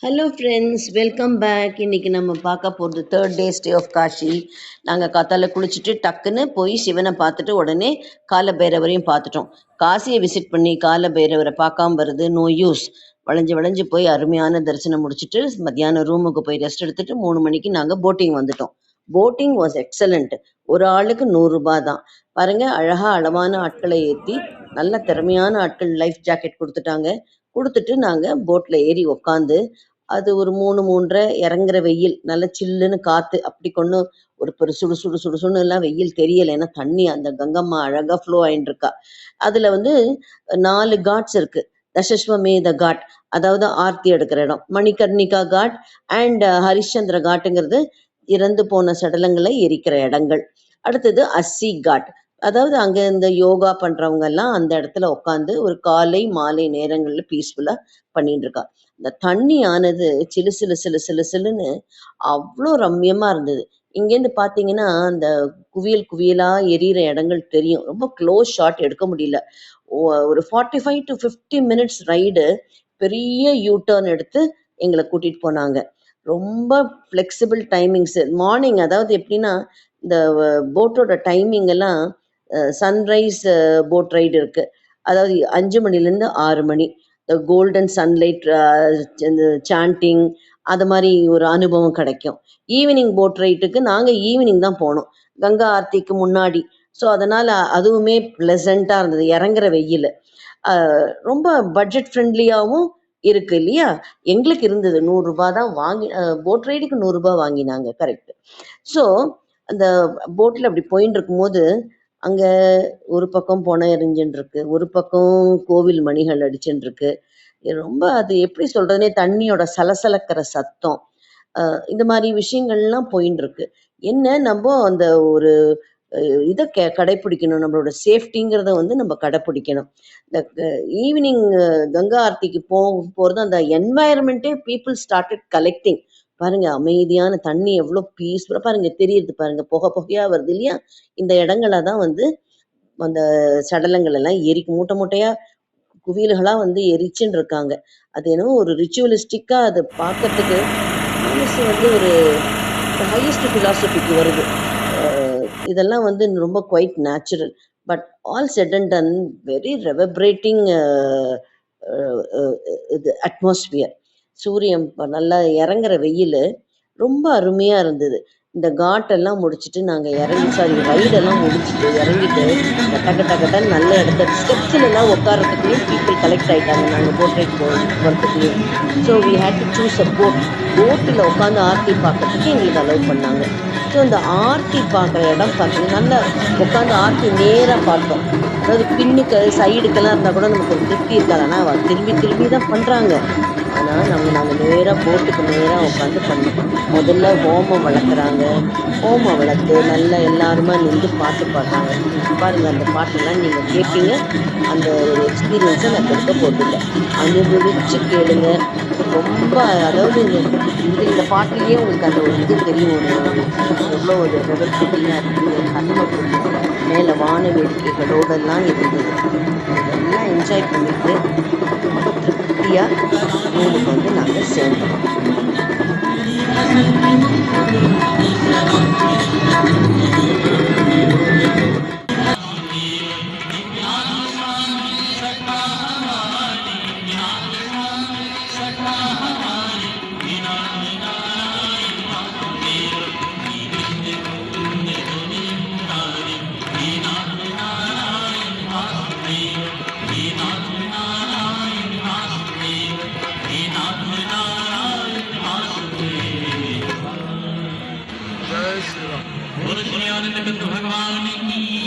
Hello friends, welcome back. இன்றைக்கி நம்ம பார்க்க போகிறது third day stay of Kashi. நாங்கள் காத்தால குளிச்சுட்டு டக்குன்னு போய் சிவனை பார்த்துட்டு உடனே கால பைரவரையும் பார்த்துட்டோம். காசியை விசிட் பண்ணி கால பைரவரை பார்க்காம வருது நோ யூஸ். வளைஞ்சு வளைஞ்சு போய் அருமையான தரிசனம் முடிச்சுட்டு மத்தியானம் ரூமுக்கு போய் ரெஸ்ட் எடுத்துட்டு 3 மணிக்கு நாங்கள் போட்டிங் வந்துட்டோம். Boating was excellent. ஒரு ஆளுக்கு 100 ரூபாய் தான். பாருங்க, அழகாக அளவான ஆட்களை ஏற்றி நல்ல திறமையான ஆட்கள் லைஃப் ஜாக்கெட் கொடுத்துட்டு நாங்கள் போட்டில் ஏறி உக்காந்து அது ஒரு 3:30 இறங்குற வெயில், நல்ல சில்லுன்னு காற்று அப்படி கொண்டு ஒரு சுடு சுடு சுடு சுடுன்னு எல்லாம் வெயில் தெரியலை. ஏன்னா தண்ணி அந்த கங்கம்மா அழகாக ஃப்ளோ ஆகிட்டு இருக்கா. அதில் 4 காட்ஸ் இருக்குது. தசஸ்வமேத காட், அதாவது ஆர்த்தி எடுக்கிற இடம். மணிகர்ணிகா காட் அண்ட் ஹரிಶ್ಚಂದ್ರ காட்டுங்கிறது இறந்து போன சடலங்களை எரிக்கிற இடங்கள். அடுத்தது அஸ்ஸி காட், அதாவது அங்கே இந்த யோகா பண்ணுறவங்க எல்லாம் அந்த இடத்துல உட்காந்து ஒரு காலை மாலை நேரங்களில் பீஸ்ஃபுல்லாக பண்ணிட்டு இருக்கா. இந்த தண்ணி ஆனது சிலு சிலு சிலு சிலு சிலுன்னு அவ்வளோ ரம்யமாக இருந்தது. இங்கேருந்து பார்த்தீங்கன்னா அந்த குவியல் குவியலாக எரியிற இடங்கள் தெரியும். ரொம்ப க்ளோஸ் ஷாட் எடுக்க முடியல. ஒரு 45 to 50 மினிட்ஸ் ரைடு, பெரிய யூ டர்ன் எடுத்து எங்களை கூட்டிகிட்டு போனாங்க. ரொம்ப ஃப்ளெக்சிபிள் டைமிங்ஸு. மார்னிங், அதாவது எப்படின்னா இந்த போட்டோட டைமிங் எல்லாம் சன்ரைஸ் போட் ரைடு இருக்குது. அதாவது 5 மணிலேருந்து 6 மணி. கோல்டன் சன்லைட், சாண்டிங், அது மாதிரி ஒரு அனுபவம் கிடைக்கும். ஈவினிங் போட் ரைட்டுக்கு நாங்கள் ஈவினிங் தான் போனோம், கங்கா ஆர்த்திக்கு முன்னாடி. ஸோ அதனால் அதுவுமே ப்ளசண்ட்டாக இருந்தது. இறங்குற வெயில் ரொம்ப பட்ஜெட் ஃப்ரெண்ட்லியாகவும் இருக்குது இல்லையா. எங்களுக்கு இருந்தது 100 ரூபாய் தான் வாங்கி, போட் ரைடுக்கு 100 ரூபாய் வாங்கினாங்க, கரெக்டு. ஸோ அந்த போட்டில் அப்படி போயின்னு இருக்கும்போது அங்கே ஒரு பக்கம் பொணை எரிஞ்சுன்னு இருக்கு, ஒரு பக்கம் கோவில் மணிகள் அடிச்சுன்னு இருக்கு. ரொம்ப அது எப்படி சொல்றதுனே, தண்ணியோட சலசலக்கிற சத்தம், இந்த மாதிரி விஷயங்கள்லாம் போயின்னு இருக்கு. என்ன, நம்ம அந்த ஒரு இதை கடைப்பிடிக்கணும், நம்மளோட சேஃப்டிங்கிறத நம்ம கடைப்பிடிக்கணும். இந்த ஈவினிங் கங்கா ஆர்த்திக்கு போகிறது, அந்த என்வாயர்மெண்ட்டே பீப்புள் ஸ்டார்டட் கலெக்டிங். பாருங்க, அமைதியான தண்ணி எவ்வளோ பீஸ்ஃபுல்லாக பாருங்க தெரியுது. பாருங்க, புகையா வருது இல்லையா. இந்த இடங்கள தான் அந்த சடலங்கள் எல்லாம் மூட்டை மூட்டையா குவியல்களாக எரிச்சுன்னு இருக்காங்க. அது என்னவோ ஒரு ரிச்சுவலிஸ்டிக்காக அதை பார்க்கறதுக்கு மனசு ஒரு ஹையஸ்ட் ஃபிலாசபிக்கு வருது. இதெல்லாம் ரொம்ப quite natural. But all set and done, very reverberating இது அட்மாஸ்பியர். சூரியன் நல்லா இறங்குற வெயில் ரொம்ப அருமையாக இருந்தது. இந்த காட்டெல்லாம் முடிச்சுட்டு நாங்கள் ரைடெல்லாம் முடிச்சுட்டு இறங்கிட்டு கட்ட நல்ல இடத்த ஸ்டெப்ஸ்லாம் உட்காரத்துக்குள்ளேயும் பீப்புள் கலெக்ட் ஆகிட்டாங்க. நாங்கள் போட் ரைட் போகிறதுக்குள்ளேயும். So we had to choose a போட்டில் உட்காந்து ஆர்த்தி பார்க்கறதுக்கு எங்களுக்கு அலோவ் பண்ணாங்க. ஸோ இந்த ஆர்த்தி பார்க்குற இடம் பார்த்தீங்கன்னா நல்லா உட்காந்து ஆர்த்தி நேராக பார்த்தோம். அதாவது பின்னுக்கு சைடுக்கெல்லாம் இருந்தால் கூட நமக்கு ஒரு திருப்தி இருக்காது. ஆனால் திரும்பி திரும்பி தான் பண்ணுறாங்க. ஆனால் நாங்கள் நேராக போட்டுக்கு நேராக உட்காந்து பண்ணோம். முதல்ல ஹோமம் வளர்க்குறாங்க. ஹோமம் வளர்த்து நல்லா எல்லாருமா நின்று பாட்டு பாடுறாங்க. பாருங்கள், அந்த பாட்டெல்லாம் நீங்கள் கேட்பீங்க. அந்த ஒரு எக்ஸ்பீரியன்ஸை நான் கொடுக்க போதில்லை, அனுபவிச்சு கேளுங்க. ரொம்ப, அதாவது இந்த பாட்டிலேயே உங்களுக்கு அந்த ஒரு இது தெரியும், எவ்வளோ ஒரு ரெவல்யூட்டிங்காக இருக்குது. ஹனும மேலே வான வேடிக்கைகளோடெல்லாம் இருந்தது. இதெல்லாம் என்ஜாய் பண்ணிட்டு ரொம்ப திருப்தியாக ரூமுக்கு நாங்கள் சேர்ந்தோம். भगवान की